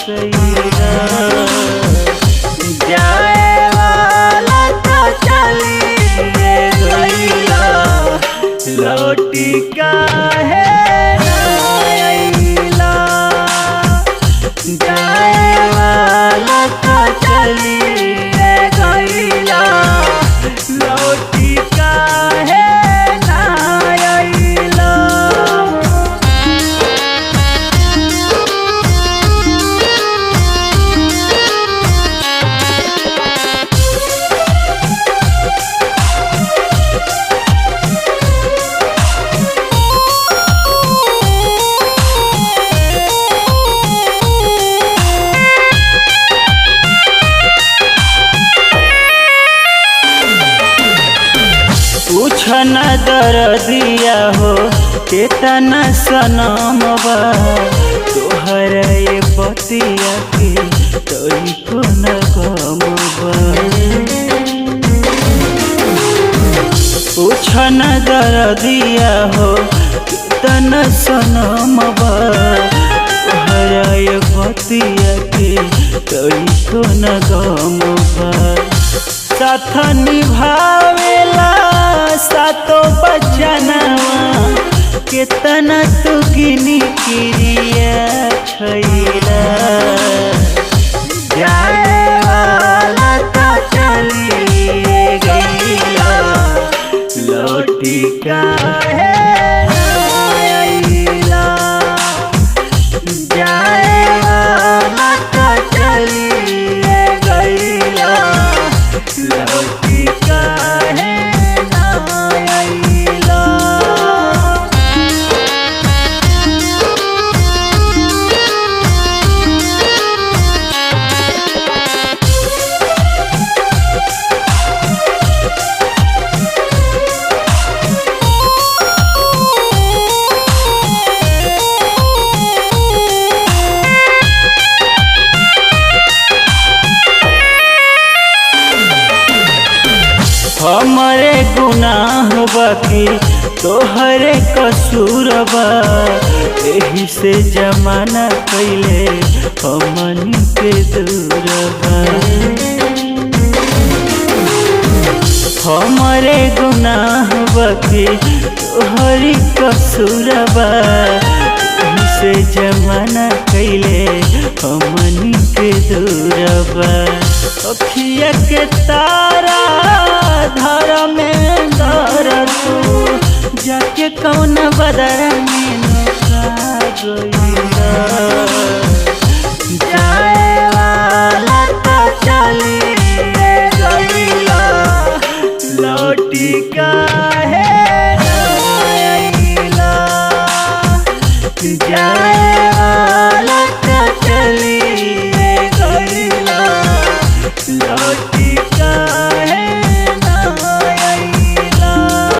कइला। जाए वाला तो चलिए गइला, लौटी काहे ना अइला। जाए वाला तो चलिए गइला, लौटी काहे ना अइला। पूछना दर्दिया हो केतना सनम बा, तोहर ये बतिया के तोरी को न गम बा। पूछना दर्दिया हो केतना सनम बा, तोहर ये बतिया के तोरी को न गम बा। साथ निभावेला सातो बचनवा, केतना तू गिनी किरिया खइला। जाए वाला तो चलिए गइला, लौटी काहे ना अइला। जाए वाला तो चलिए गइला, लौटी काहे ना अइला। हमरे गुनाह बाकी तोहरे कसूर बा, एही से जमाना कइले हमन के दूर बा। हमरे गुनाह बाकी तोहरी कसूर बा, एही से जमाना कइले हमन के दूर बा। अखिया के तारा धारा में दर तू, जाके कौन बदर में नुका गइला।